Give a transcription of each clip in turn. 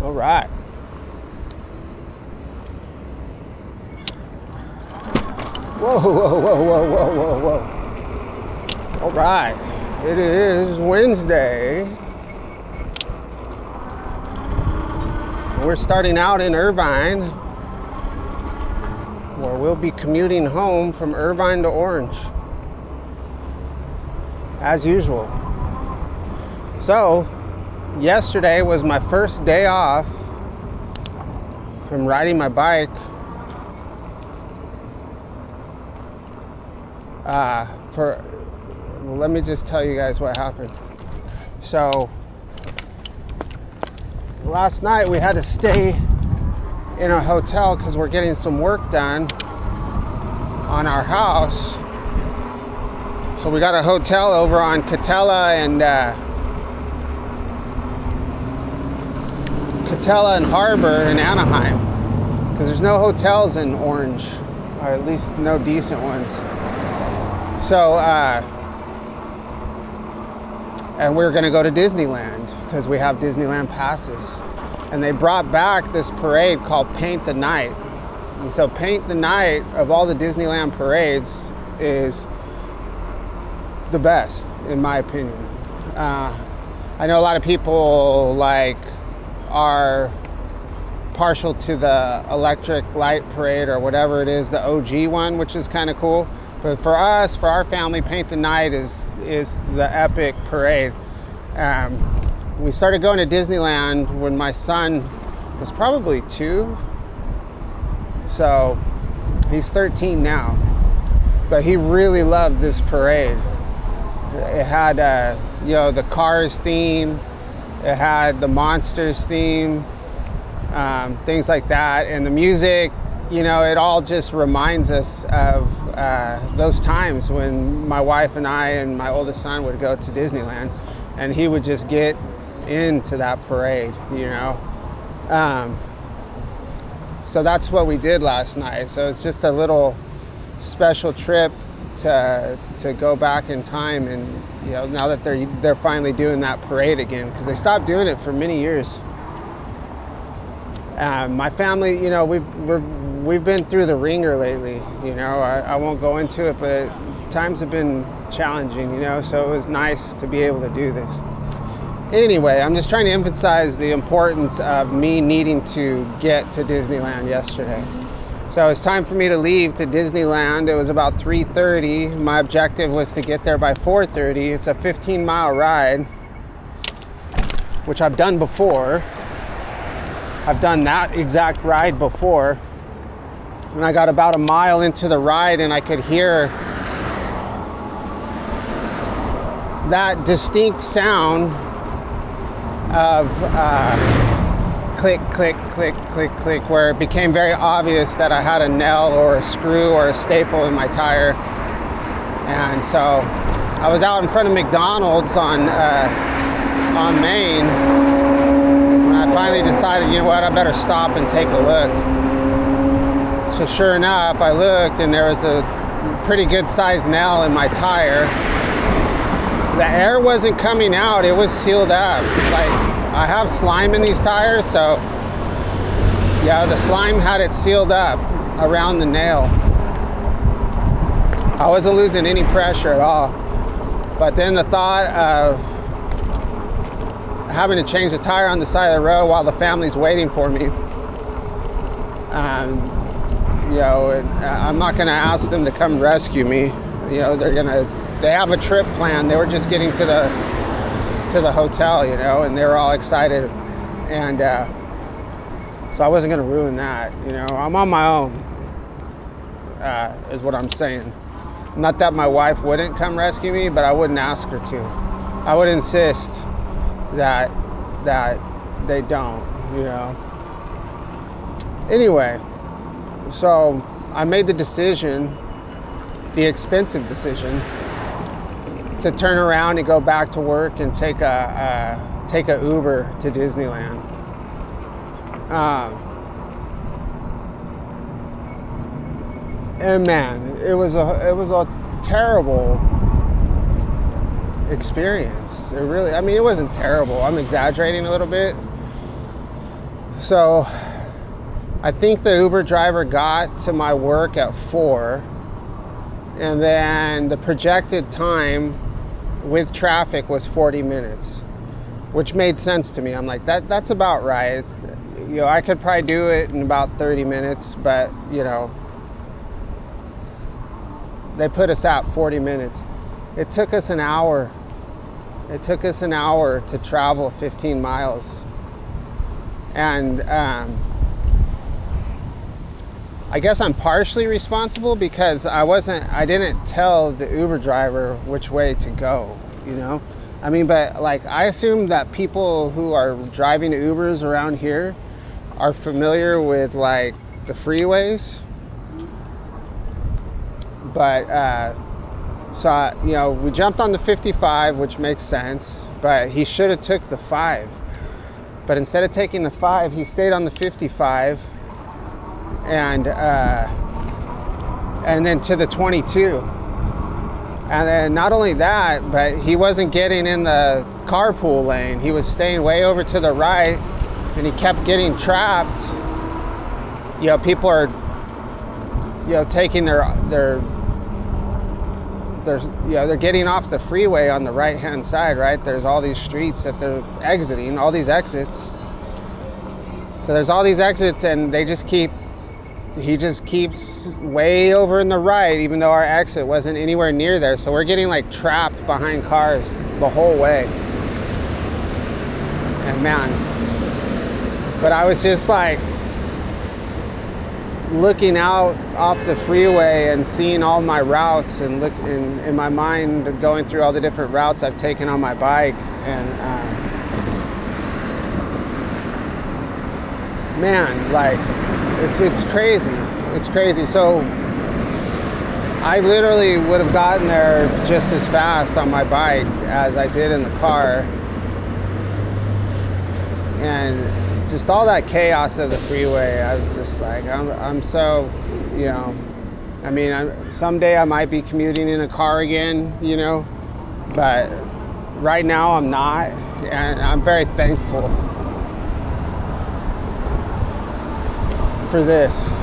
All right. Whoa, whoa, whoa, whoa, whoa, whoa, whoa. All right. It is Wednesday. We're starting out in Irvine, where we'll be commuting home from Irvine to Orange, as usual. So, yesterday was my first day off from riding my bike. Well, let me just tell you guys what happened. So, last night we had to stay in a hotel because we're getting some work done on our house. So we got a hotel over on Catella and Harbor in Anaheim, because there's no hotels in Orange, or at least no decent ones. So, and we're gonna go to Disneyland because we have Disneyland passes. And they brought back this parade called Paint the Night. And so Paint the Night, of all the Disneyland parades, is the best, in my opinion. I know a lot of people are partial to the electric light parade or whatever it is, the OG one, which is kind of cool. But for us, for our family, Paint the Night is the epic parade. We started going to Disneyland when my son was probably 2. So he's 13 now. But he really loved this parade. It had, the Cars theme. It had the Monsters theme. Things like that. And the music, it all just reminds us of those times when my wife and I and my oldest son would go to Disneyland, and he would just get into that parade, So that's what we did last night. So it's just a little special trip to go back in time, and now that they're finally doing that parade again, because they stopped doing it for many years. My family, we've been through the ringer lately. I won't go into it, but times have been challenging. So it was nice to be able to do this. Anyway, I'm just trying to emphasize the importance of me needing to get to Disneyland yesterday. So it's time for me to leave to Disneyland. It was about 3:30. My objective was to get there by 4:30. It's a 15-mile ride, which I've done before. I've done that exact ride before. When I got about a mile into the ride, and I could hear that distinct sound of click, click, click, click, click, where it became very obvious that I had a nail or a screw or a staple in my tire. And so I was out in front of McDonald's on Main. I finally decided, I better stop and take a look. So sure enough, I looked, and there was a pretty good sized nail in my tire. The air wasn't coming out, it was sealed up. I have slime in these tires, so the slime had it sealed up around the nail. I wasn't losing any pressure at all. But then the thought of having to change the tire on the side of the road while the family's waiting for me. I'm not going to ask them to come rescue me. They have a trip planned. They were just getting to the hotel, and they were all excited. And so I wasn't going to ruin that. I'm on my own, is what I'm saying. Not that my wife wouldn't come rescue me, but I wouldn't ask her to. I would insist that they don't, Anyway, so I made the decision, the expensive decision, to turn around and go back to work and take a Uber to Disneyland. And man, it was a terrible experience. It wasn't terrible. I'm exaggerating a little bit. So I think the Uber driver got to my work at 4, and then the projected time with traffic was 40 minutes, which made sense to me. I'm like, that's about right. You know, I could probably do it in about 30 minutes, but you know, they put us at 40 minutes. It took us an hour. It took us an hour to travel 15 miles. And I guess I'm partially responsible because I didn't tell the Uber driver which way to go, you know? I mean, but like, I assume that people who are driving Ubers around here are familiar with like the freeways. But, so, you know, we jumped on the 55, which makes sense, but he should have took the 5. But instead of taking the 5, he stayed on the 55 and then to the 22. And then not only that, but he wasn't getting in the carpool lane. He was staying way over to the right, and he kept getting trapped. You know, people are, you know, taking they're getting off the freeway on the right-hand side, right? There's all these streets that they're exiting, all these exits. So there's all these exits, and he just keeps way over in the right, even though our exit wasn't anywhere near there. So we're getting like trapped behind cars the whole way. And man, but I was just like looking out off the freeway and seeing all my routes and look in my mind going through all the different routes I've taken on my bike. And man, like it's crazy. It's crazy. So I literally would have gotten there just as fast on my bike as I did in the car. And just all that chaos of the freeway, I was just like, I'm so, you know, I mean, someday I might be commuting in a car again, you know, but right now I'm not, and I'm very thankful for this.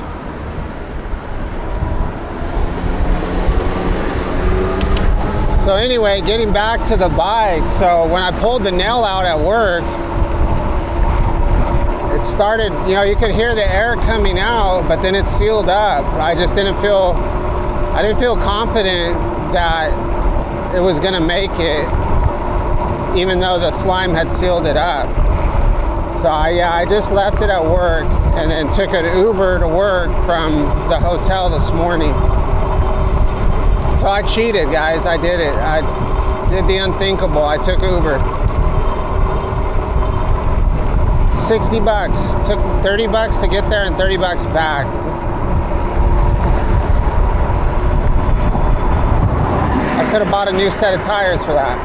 So anyway, getting back to the bike, so when I pulled the nail out at work, it started, you know, you could hear the air coming out, but then it sealed up. I didn't feel confident that it was gonna make it, even though the slime had sealed it up. So I just left it at work and then took an Uber to work from the hotel this morning. So I cheated, guys. I did it. I did the unthinkable. I took Uber. $60. Took $30 to get there and $30 back. I could have bought a new set of tires for that.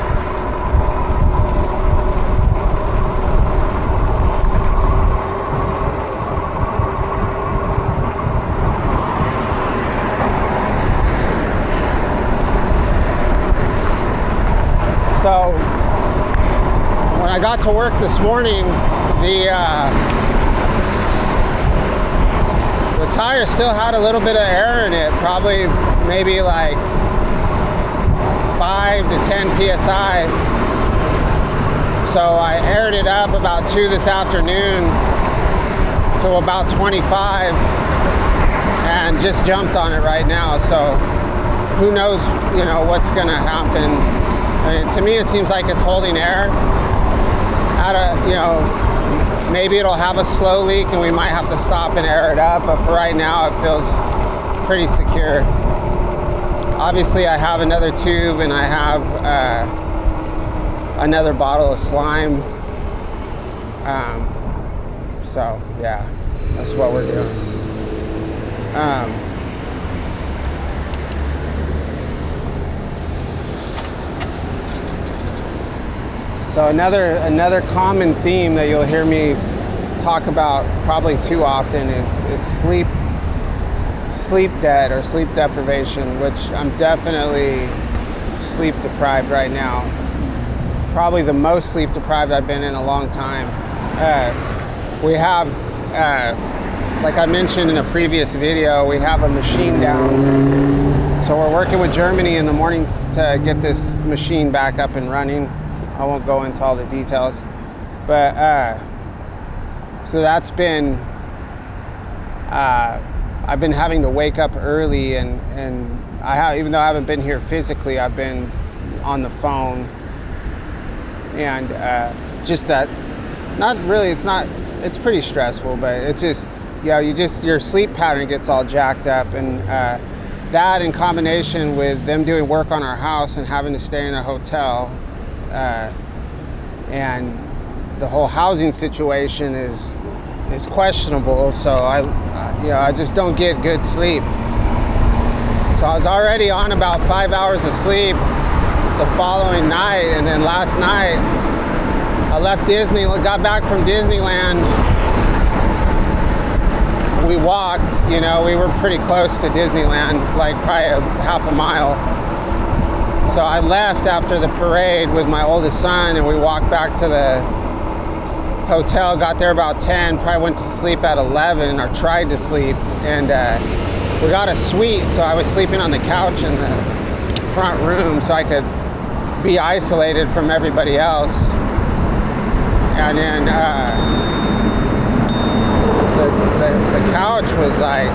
So when I got to work this morning, the tire still had a little bit of air in it, probably maybe like 5 to 10 psi. So I aired it up about 2 this afternoon to about 25 and just jumped on it right now. So who knows, you know, what's gonna happen. I mean, to me, it seems like it's holding air at a, you know, maybe it'll have a slow leak and we might have to stop and air it up, but for right now it feels pretty secure. Obviously I have another tube and I have another bottle of slime. So yeah, that's what we're doing. So another common theme that you'll hear me talk about probably too often is sleep debt or sleep deprivation, which I'm definitely sleep deprived right now. Probably the most sleep deprived I've been in a long time. We have like I mentioned in a previous video, we have a machine down. So we're working with Germany in the morning to get this machine back up and running. I won't go into all the details. But so that's been, I've been having to wake up early, and even though I haven't been here physically, I've been on the phone. And just that, not really, it's pretty stressful, but it's just, your sleep pattern gets all jacked up, and that in combination with them doing work on our house and having to stay in a hotel, and the whole housing situation is questionable, so I just don't get good sleep. So I was already on about 5 hours of sleep the following night, and then last night I left Disney, got back from Disneyland. We walked, we were pretty close to Disneyland, like probably half a mile. So I left after the parade with my oldest son, and we walked back to the hotel, got there about 10, probably went to sleep at 11, or tried to sleep, and we got a suite, so I was sleeping on the couch in the front room so I could be isolated from everybody else. And then the couch was like,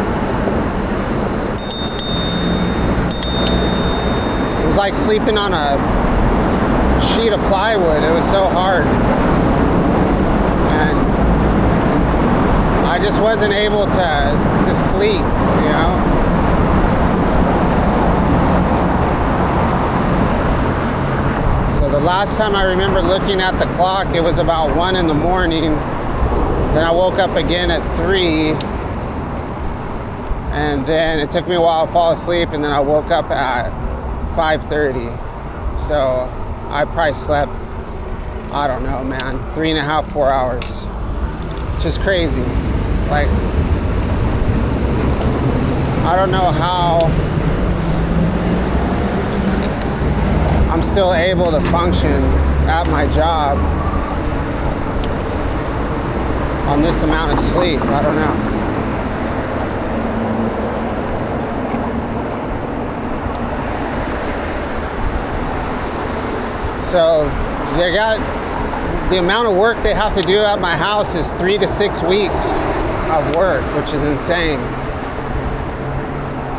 it was like sleeping on a sheet of plywood. It was so hard, and I just wasn't able to sleep, So the last time I remember looking at the clock, it was about 1 in the morning. Then I woke up again at 3, and then it took me a while to fall asleep, and then I woke up at 5:30. So I probably slept, I don't know, man, 3.5, 4 hours. Just crazy. Like, I don't know how I'm still able to function at my job on this amount of sleep. I don't know. So they got, the amount of work they have to do at my house is 3 to 6 weeks of work, which is insane.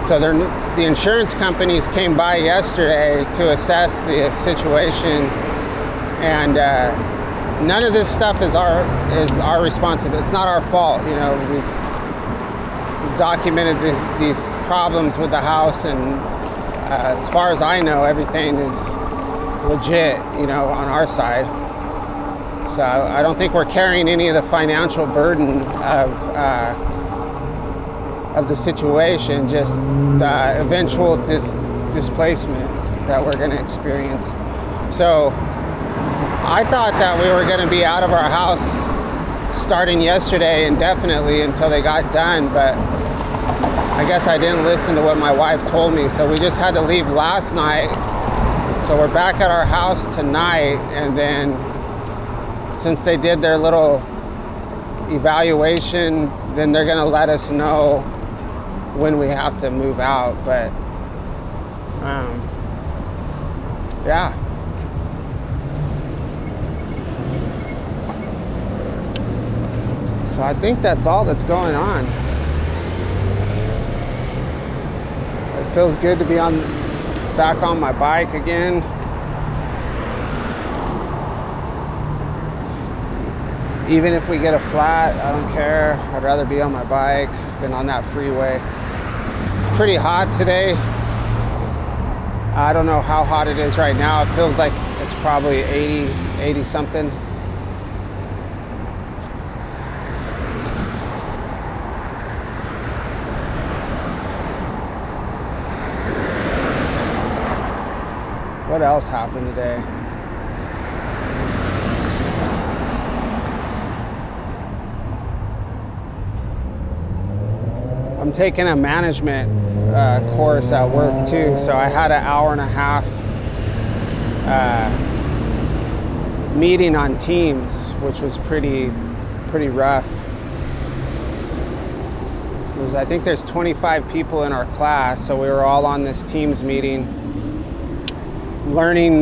So the insurance companies came by yesterday to assess the situation, and none of this stuff is our responsibility. It's not our fault. We documented these problems with the house, and as far as I know, everything is legit, on our side. So I don't think we're carrying any of the financial burden of the situation, just the eventual displacement that we're going to experience. So I thought that we were going to be out of our house starting yesterday indefinitely until they got done, but I guess I didn't listen to what my wife told me, so we just had to leave last night. So we're back at our house tonight, and then since they did their little evaluation, then they're going to let us know when we have to move out. But yeah. So I think that's all that's going on. It feels good to be back on my bike again. Even if we get a flat, I don't care. I'd rather be on my bike than on that freeway. It's pretty hot today. I don't know how hot it is right now. It feels like it's probably 80 something. What else happened today? I'm taking a management course at work too, so I had an hour and a half meeting on Teams, which was pretty rough. I think there's 25 people in our class, so we were all on this Teams meeting, learning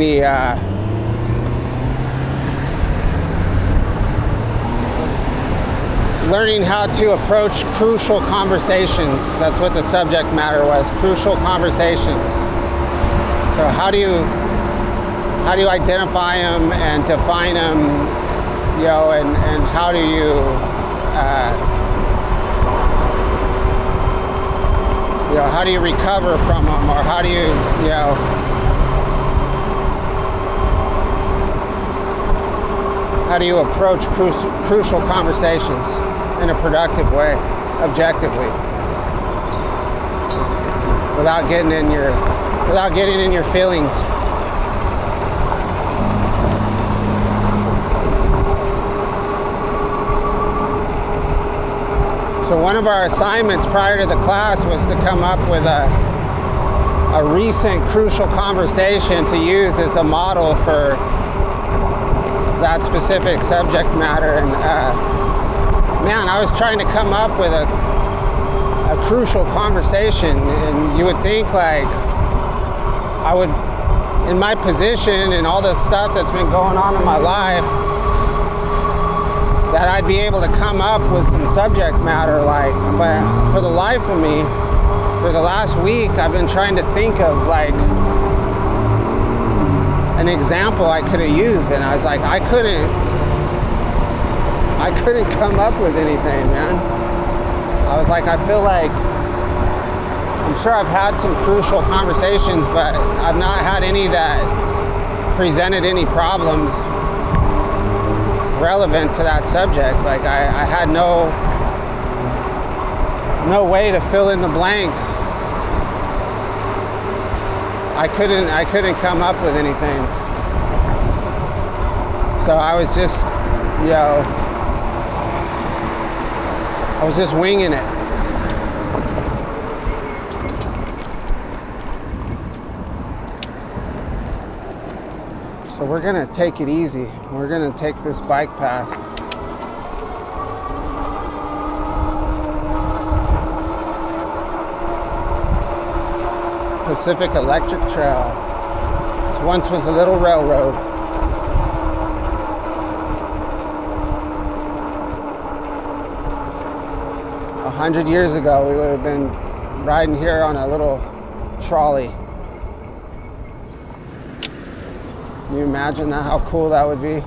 learning how to approach crucial conversations. That's what the subject matter was, crucial conversations. So how do you identify them and define them, you know, and how do you how do you recover from them, or how do you, you know, how do you approach crucial conversations in a productive way, objectively, without getting in your feelings. So one of our assignments prior to the class was to come up with a recent crucial conversation to use as a model for that specific subject matter. And man, I was trying to come up with a crucial conversation, and you would think like I would, in my position and all the stuff that's been going on in my life, that I'd be able to come up with some subject matter, like, but for the life of me, for the last week, I've been trying to think of like an example I could have used, and I was like, I couldn't come up with anything, man. I was like, I feel like, I'm sure I've had some crucial conversations, but I've not had any that presented any problems relevant to that subject. Like I had no way to fill in the blanks. I couldn't come up with anything. So I was just, you know, I was just winging it. So we're gonna take it easy. We're gonna take this bike path. Pacific Electric Trail. This once was a little railroad. A 100 years ago, we would have been riding here on a little trolley. Can you imagine that? How cool that would be?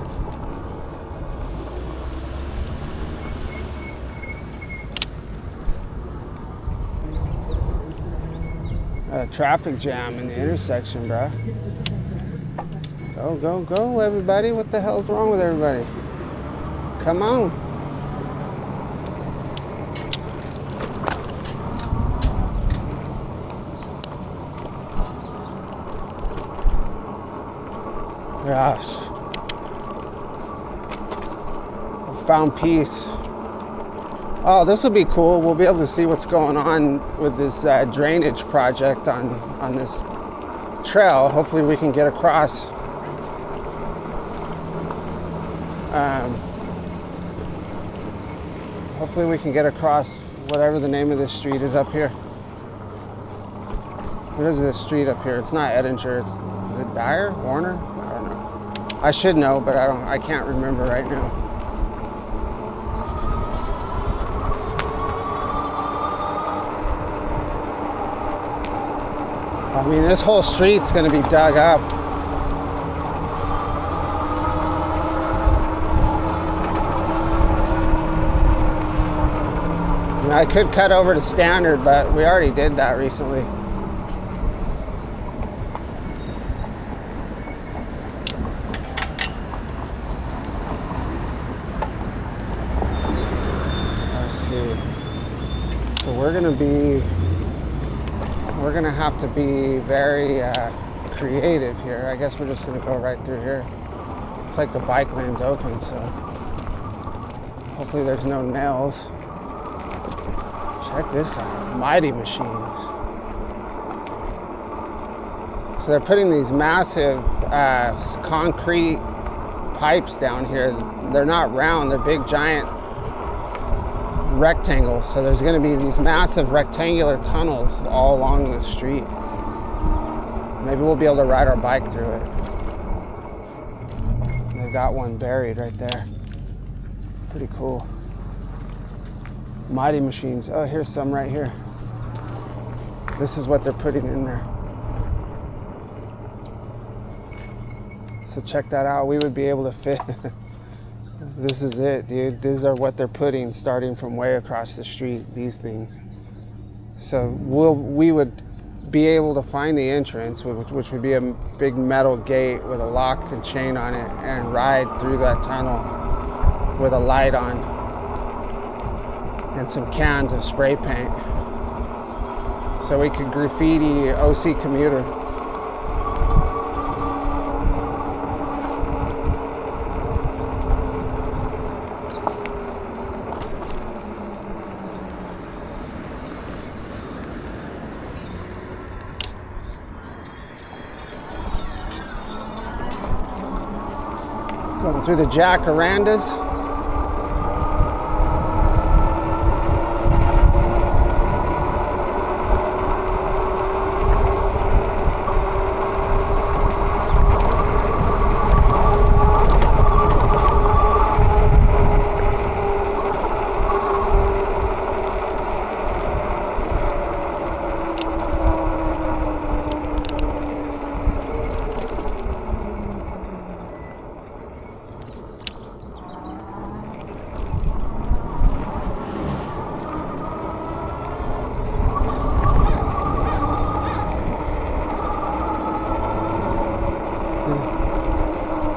A traffic jam in the intersection, bruh. Go, go, go, everybody. What the hell's wrong with everybody? Come on. Gosh. I found peace. Oh, this will be cool. We'll be able to see what's going on with this drainage project on this trail. Hopefully we can get across. Hopefully we can get across whatever the name of this street is up here. What is this street up here? It's not Edinger. Is it Dyer? Warner? I don't know. I should know, but I can't remember right now. I mean, this whole street's gonna be dug up. I mean, I could cut over to standard, but we already did that recently. Let's see. So we're gonna have to be very creative here. I guess we're just gonna go right through here. Looks like the bike lane's open, so hopefully there's no nails. Check this out, Mighty Machines. So they're putting these massive concrete pipes down here. They're not round, they're big giant rectangles. So there's going to be these massive rectangular tunnels all along the street. Maybe we'll be able to ride our bike through it. They've got one buried right there. Pretty cool. Mighty machines. Oh, here's some right here. This is what they're putting in there. So check that out. We would be able to fit. This is it, dude. These are what they're putting starting from way across the street, these things. So we would be able to find the entrance, which would be a big metal gate with a lock and chain on it, and ride through that tunnel with a light on and some cans of spray paint. So we could graffiti OC Commuter. Going through the jacarandas.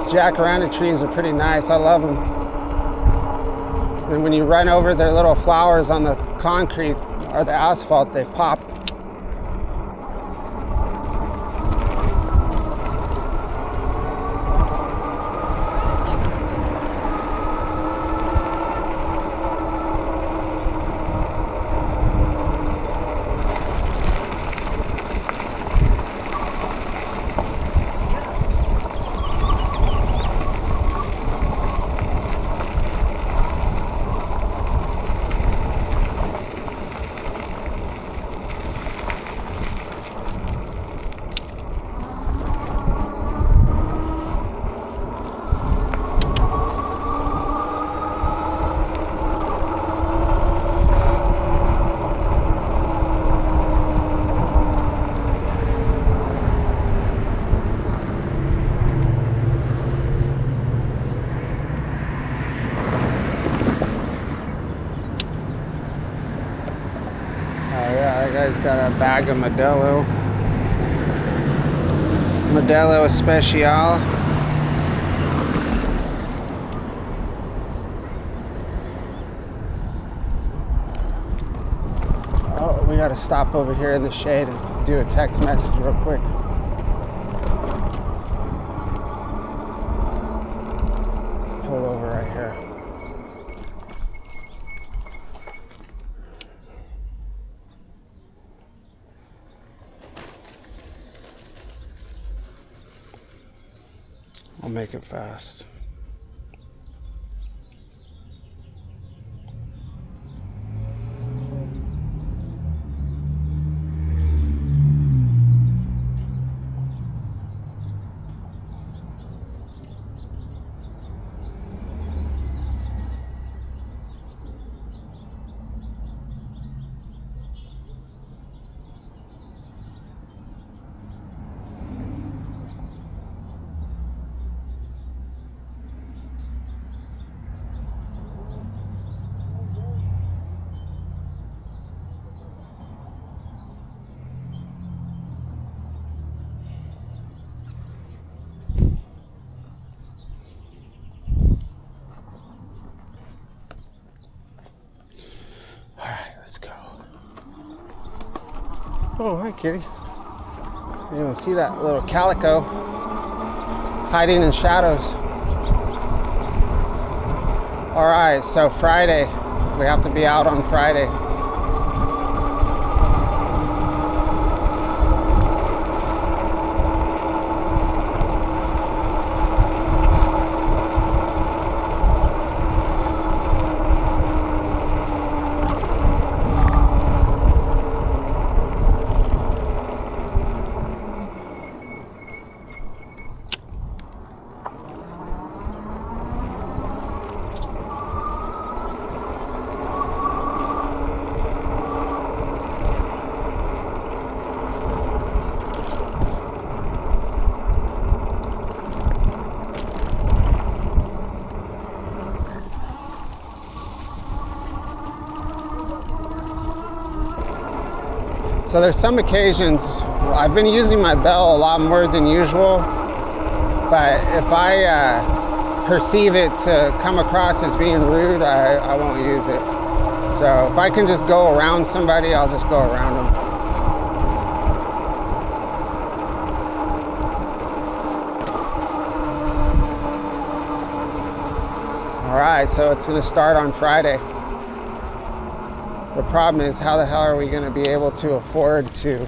Jacaranda trees are pretty nice. I love them. And when you run over their little flowers on the concrete or the asphalt, they pop. Guy's got a bag of Modelo Especial. Oh, we gotta stop over here in the shade and do a text message real quick. Let's pull over right here. I'll make it fast. Oh, hi, kitty. You even see that little calico hiding in shadows. All right, so Friday. We have to be out on Friday. So there's some occasions I've been using my bell a lot more than usual, but if I perceive it to come across as being rude, I won't use it. So if I can just go around somebody, I'll just go around them. All right, so it's gonna start on Friday. The problem is, how the hell are we gonna be able to afford to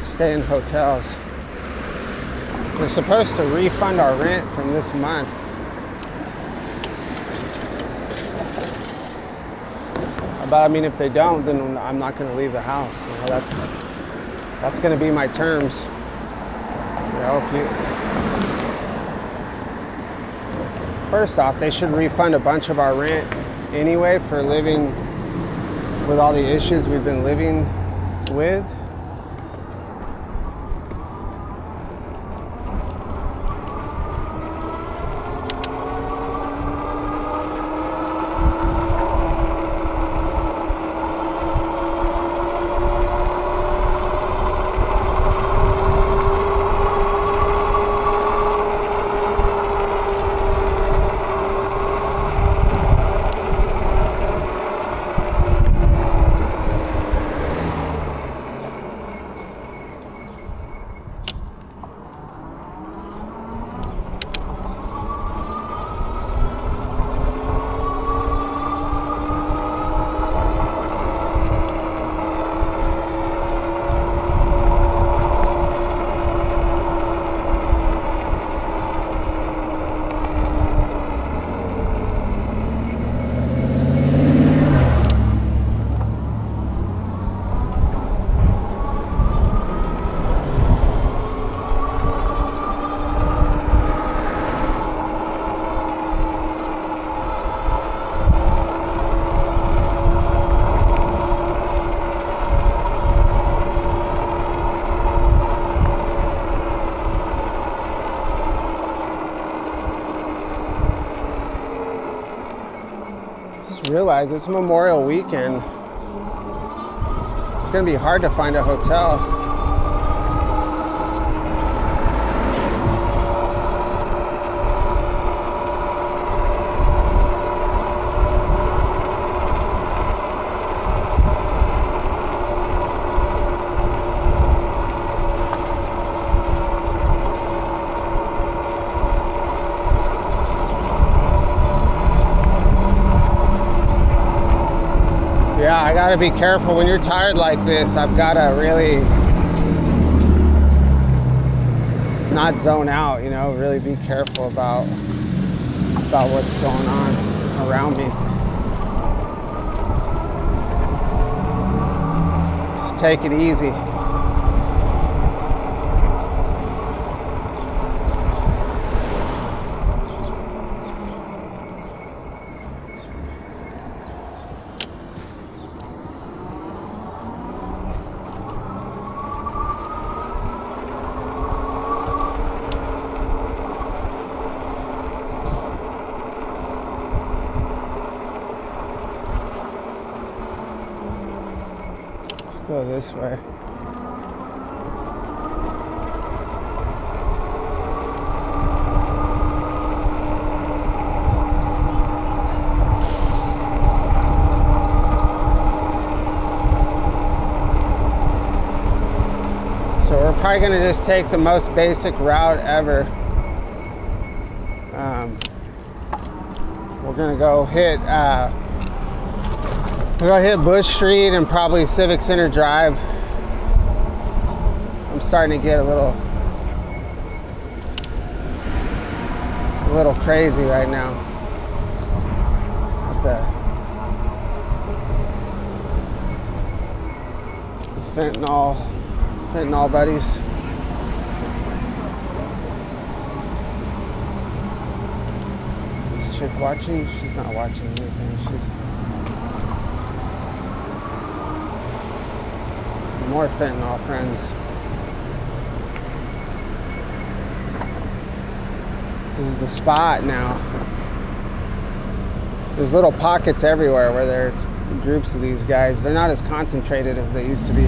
stay in hotels? They're supposed to refund our rent from this month. But I mean, if they don't, then I'm not gonna leave the house. You know, that's gonna be my terms. You know, first off, they should refund a bunch of our rent anyway for living with all the issues we've been living with. Realize it's Memorial Weekend. It's gonna be hard to find a hotel. Yeah, I gotta be careful when you're tired like this. I've gotta really not zone out, you know, really be careful about what's going on around me. Just take it easy. Go this way. So we're probably gonna just take the most basic route ever. We're gonna go hit we're gonna hit Bush Street and probably Civic Center Drive. I'm starting to get a little crazy right now. With the fentanyl buddies. This chick watching? She's not watching anything. She's more fentanyl friends. This is the spot now. There's little pockets everywhere where there's groups of these guys. They're not as concentrated as they used to be.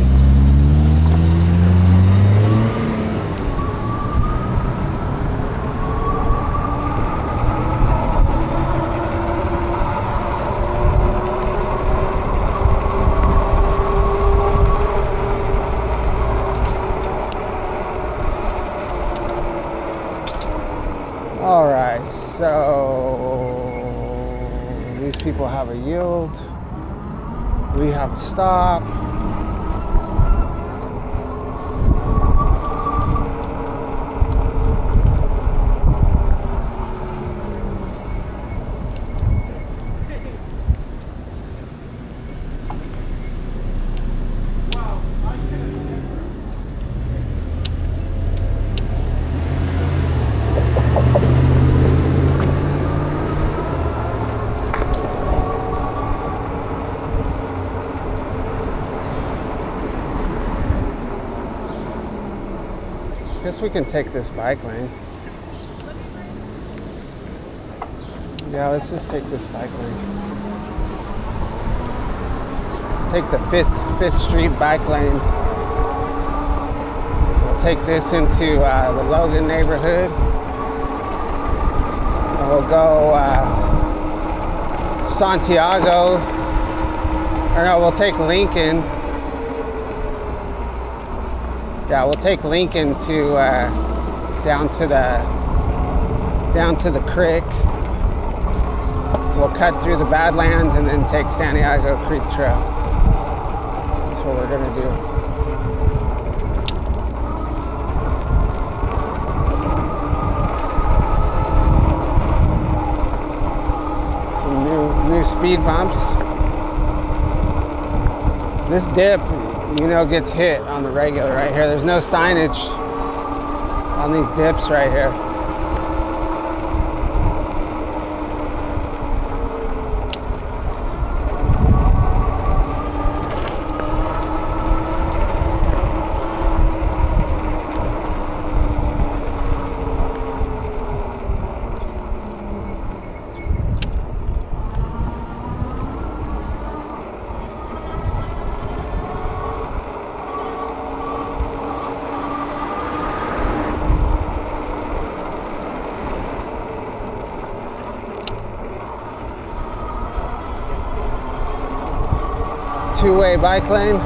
All right, so these people have a yield. We have a stop. Guess we can take this bike lane. Yeah, let's just take this bike lane. Take the Fifth Street bike lane. We'll take this into the Logan neighborhood. And we'll go Santiago. Or no, we'll take Lincoln. Yeah, we'll take Lincoln to down to the creek. We'll cut through the Badlands and then take Santiago Creek Trail. That's what we're gonna do. Some new speed bumps. This dip, you know, gets hit on the regular right here. There's no signage on these dips right here. Two-way bike lane.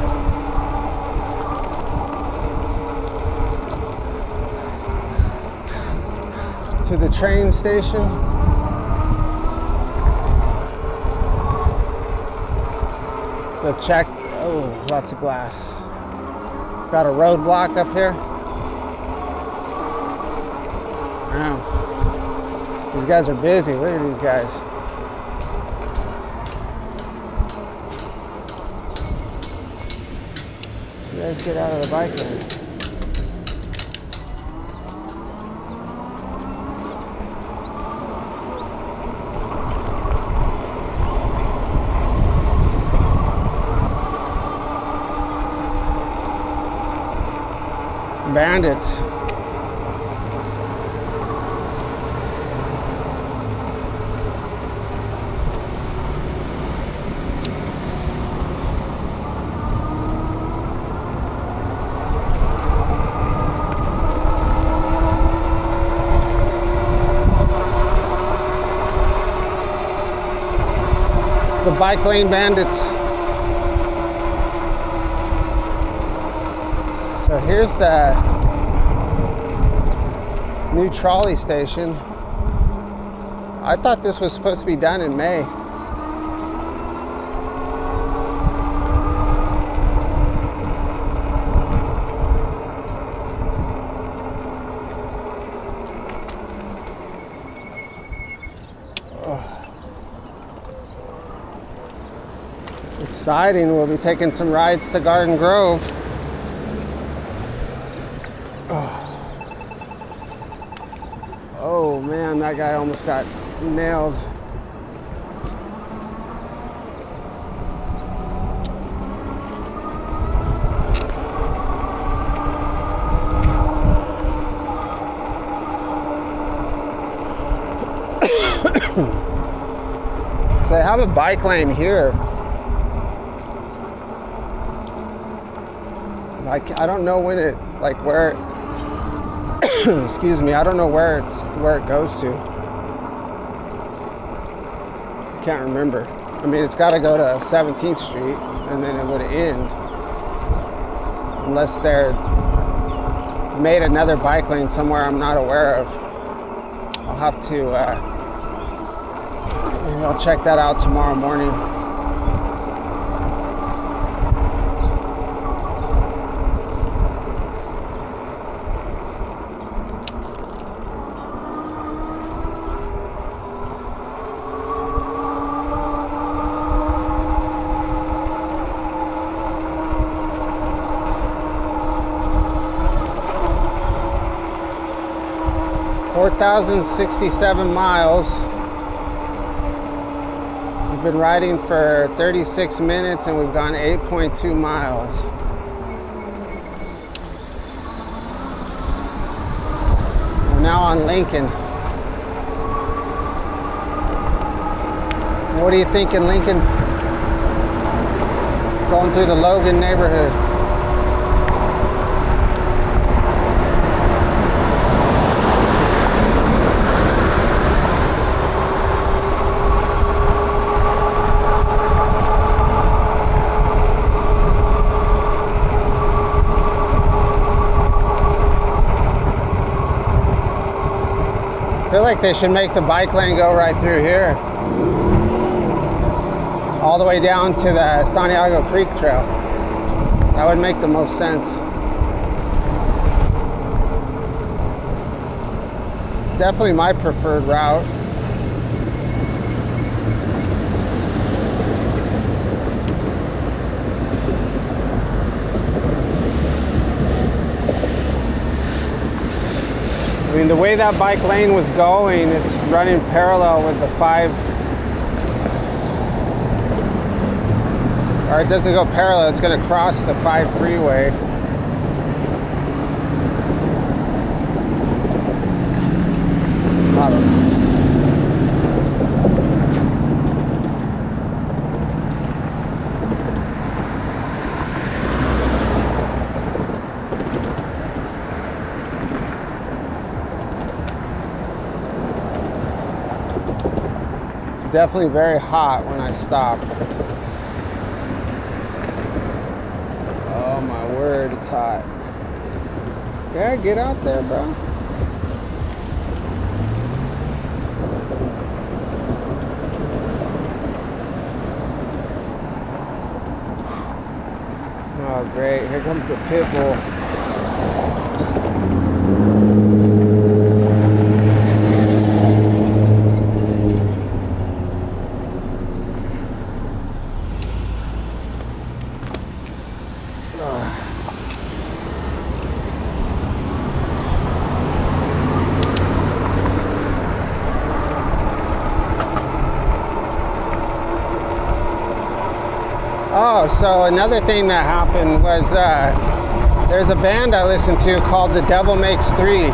To the train station. So check, oh, lots of glass. Got a roadblock up here. Wow. These guys are busy, look at these guys. You guys get out of the bike lane. Bandits. The bike lane bandits. So here's the new trolley station. I thought this was supposed to be done in May. Exciting. We'll be taking some rides to Garden Grove. Oh man, that guy almost got nailed. So they have a bike lane here. I don't know when it, like where, excuse me, I don't know where it goes to. Can't remember. I mean, it's got to go to 17th Street, and then it would end, unless they're made another bike lane somewhere I'm not aware of. I'll have to, maybe I'll check that out tomorrow morning. $4,067 miles. We've been riding for 36 minutes and we've gone 8.2 miles. We're now on Lincoln. What do you think in Lincoln? Going through the Logan neighborhood. I feel like they should make the bike lane go right through here, all the way down to the Santiago Creek Trail. That would make the most sense. It's definitely my preferred route. I mean, the way that bike lane was going, it's running parallel with the 5, or it doesn't go parallel, it's going to cross the 5 freeway. I don't know. Definitely very hot when I stop. Oh my word, it's hot. Yeah, get out there, bro. Oh great, here comes the pit bull. Oh, so another thing that happened was there's a band I listen to called The Devil Makes Three.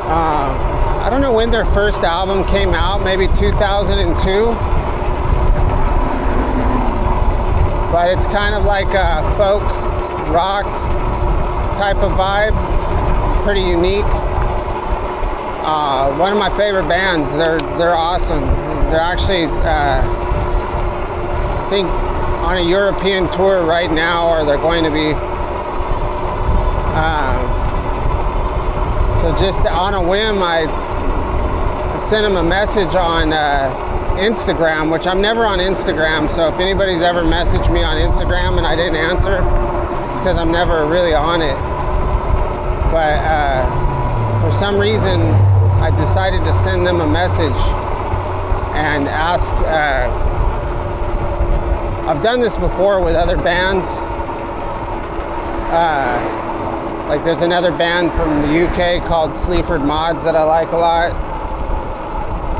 I don't know when their first album came out, maybe 2002. But it's kind of like a folk rock type of vibe, pretty unique. One of my favorite bands. They're awesome. They're actually, I think, on a European tour right now, or they're going to be. So just on a whim, I sent them a message on Instagram, which I'm never on Instagram. So if anybody's ever messaged me on Instagram and I didn't answer, it's because I'm never really on it. But for some reason, I decided to send them a message and ask. I've done this before with other bands. Like there's another band from the UK called Sleaford Mods that I like a lot.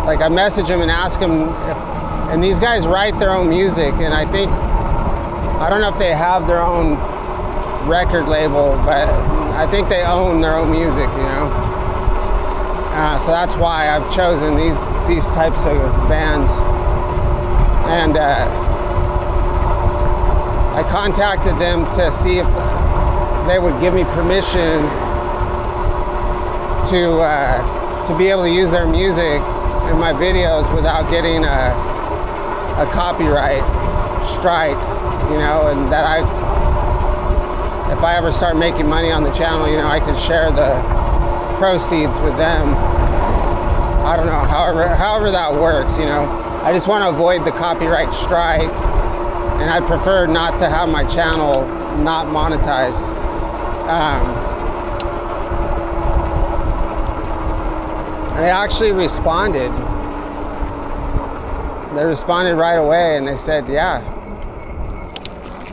Like I message them and ask them if, and these guys write their own music, and I think, I don't know if they have their own record label, but I think they own their own music, you know. So that's why I've chosen these types of bands. And contacted them to see if they would give me permission to be able to use their music in my videos without getting a copyright strike, you know, and that if I ever start making money on the channel, you know, I can share the proceeds with them. I don't know, however that works, you know. I just want to avoid the copyright strike, and I prefer not to have my channel not monetized. They actually responded. They responded right away, and they said, yeah.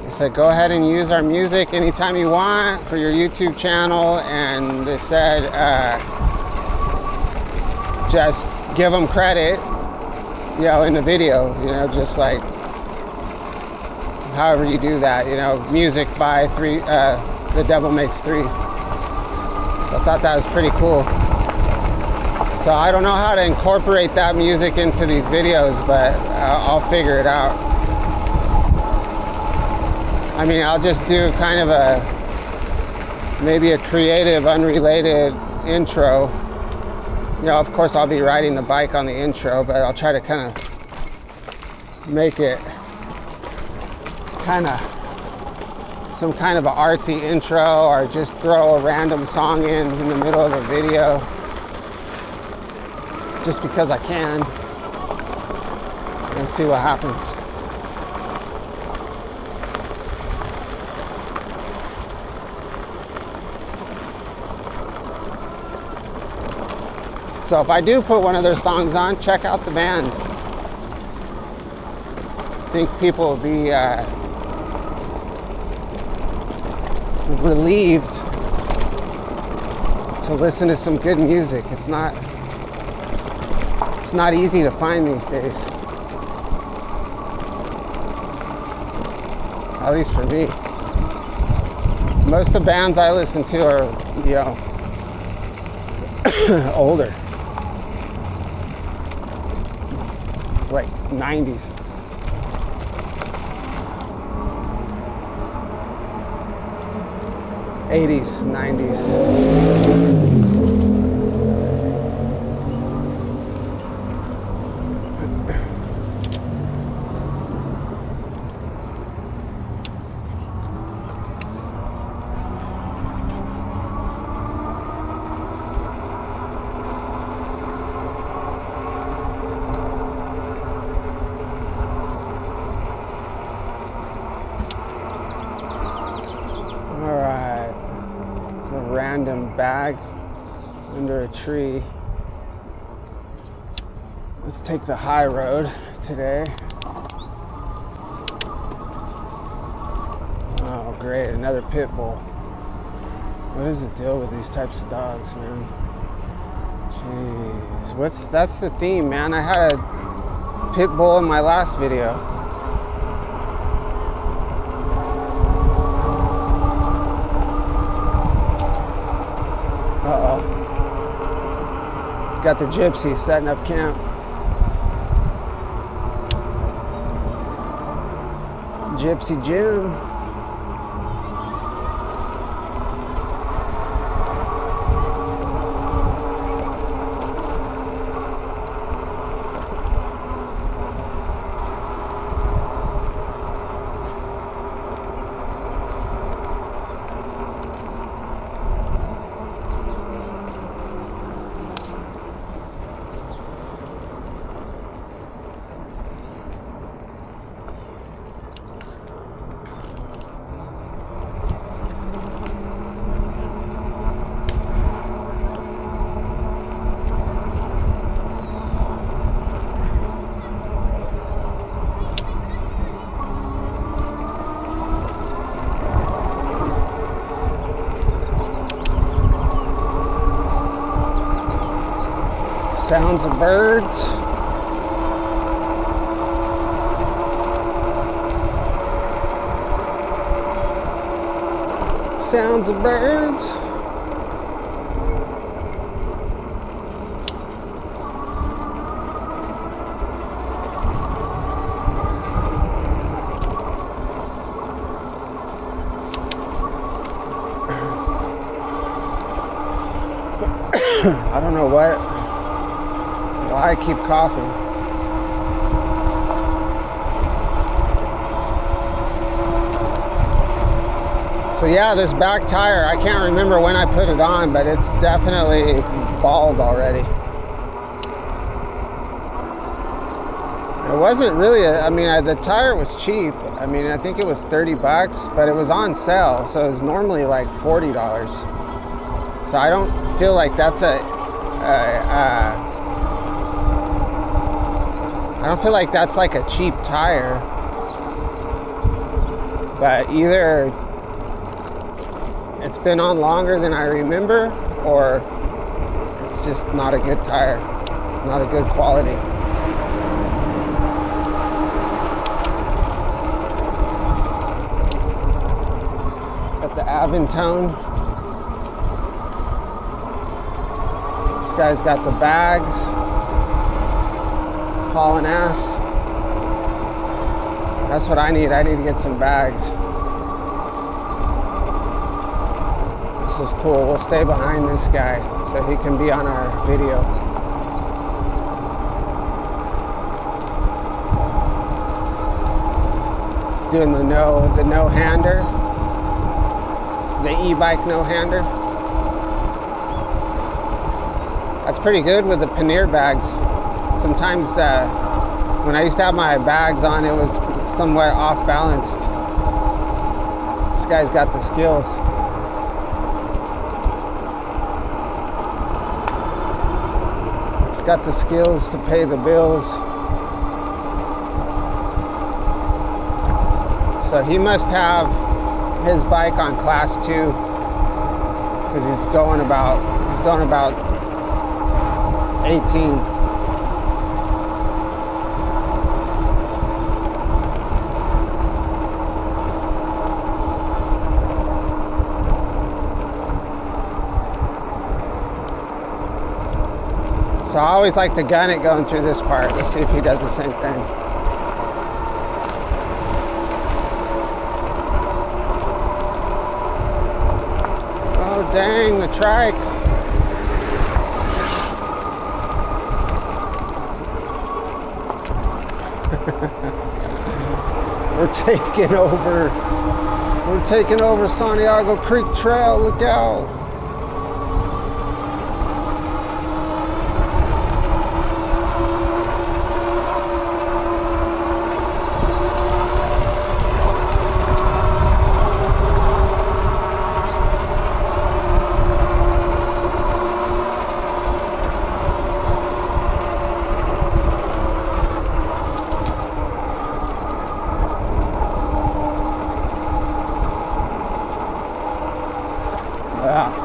They said, go ahead and use our music anytime you want for your YouTube channel. And they said, just give them credit, you know, in the video, you know, just like however you do that, you know, music by The Devil Makes Three. I thought that was pretty cool. So I don't know how to incorporate that music into these videos, but I'll figure it out. I mean, I'll just do kind of maybe a creative, unrelated intro. You know, of course I'll be riding the bike on the intro, but I'll try to kind of make it some kind of an artsy intro, or just throw a random song in the middle of a video, just because I can, and see what happens. So if I do put one of their songs on, check out the band. I think people will be relieved to listen to some good music. It's not easy to find these days, at least for me. Most of the bands I listen to are, you know, older, like 90s. '80s, '90s. Random bag under a tree. Let's take the high road today. Oh great, another pit bull. What is the deal with these types of dogs, man? Jeez, that's the theme, man. I had a pit bull in my last video. Uh-oh. Got the gypsies setting up camp. Gypsy Jim. Sounds of birds. Sounds of birds. I don't know why I keep coughing. So yeah, this back tire, I can't remember when I put it on, but it's definitely bald already. It wasn't really, the tire was cheap. I think it was 30 bucks, but it was on sale. So it was normally like $40. So I don't feel like that's I don't feel like that's like a cheap tire. But either it's been on longer than I remember, or it's just not a good tire, not a good quality. Got the Aventone. This guy's got the bags, hauling ass. That's what I need. I need to get some bags. This is cool. We'll stay behind this guy so he can be on our video. He's doing the no-hander, the e-bike no-hander. That's pretty good with the pannier bags. Sometimes when I used to have my bags on, it was somewhat off balanced. This guy's got the skills. He's got the skills to pay the bills. So he must have his bike on class 2 because he's going about 18. So I always like to gun it going through this part. Let's see if he does the same thing. Oh dang, the trike. We're taking over Santiago Creek Trail, look out.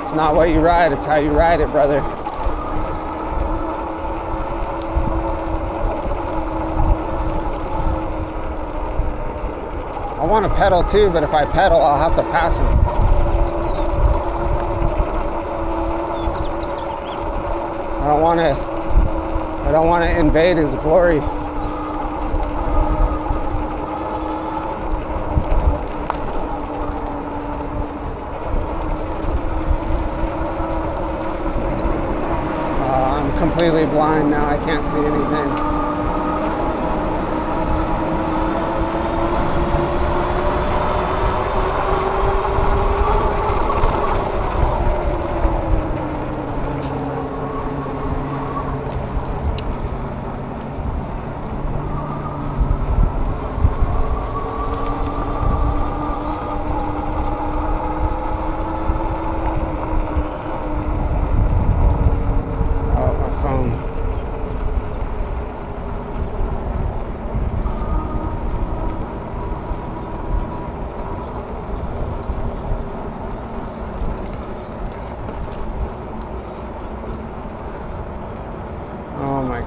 It's not what you ride, it's how you ride it, brother. I want to pedal too, but if I pedal, I'll have to pass him. I don't want to invade his glory. Completely blind now, I can't see anything.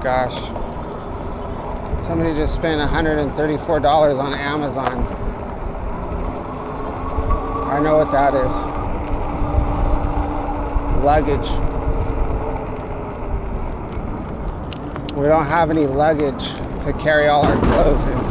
Gosh, somebody just spent $134 on Amazon. I know what that is. Luggage. We don't have any luggage to carry all our clothes in.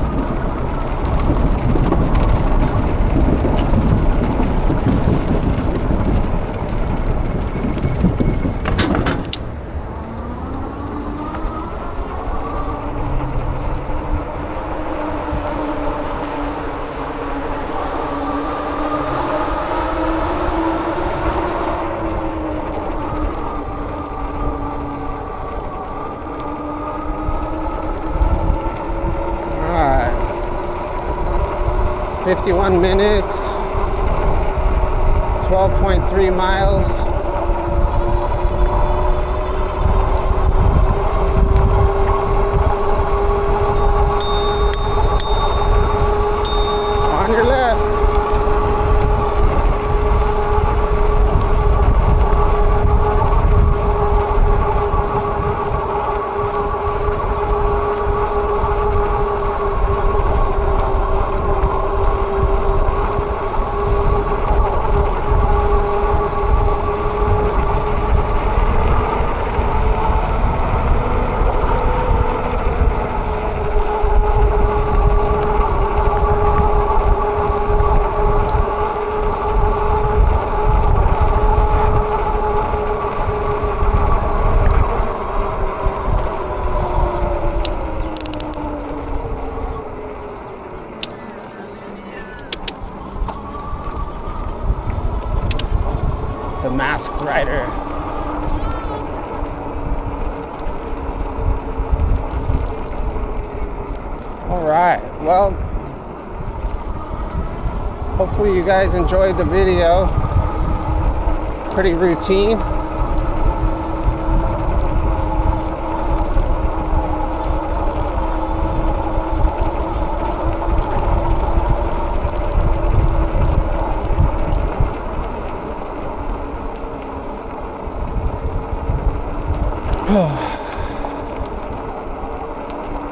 51 minutes, 12.3 miles. On your left. The masked rider. All right, well, hopefully you guys enjoyed the video. Pretty routine.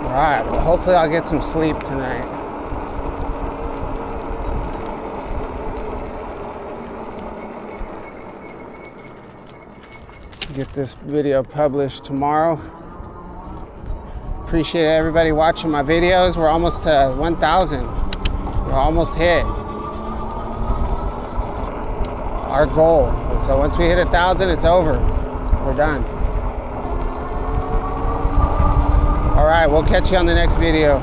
Alright, well, hopefully I'll get some sleep tonight. Get this video published tomorrow. Appreciate everybody watching my videos. We're almost to 1,000. We're almost hit our goal. So once we hit 1,000, it's over. We're done. All right, we'll catch you on the next video.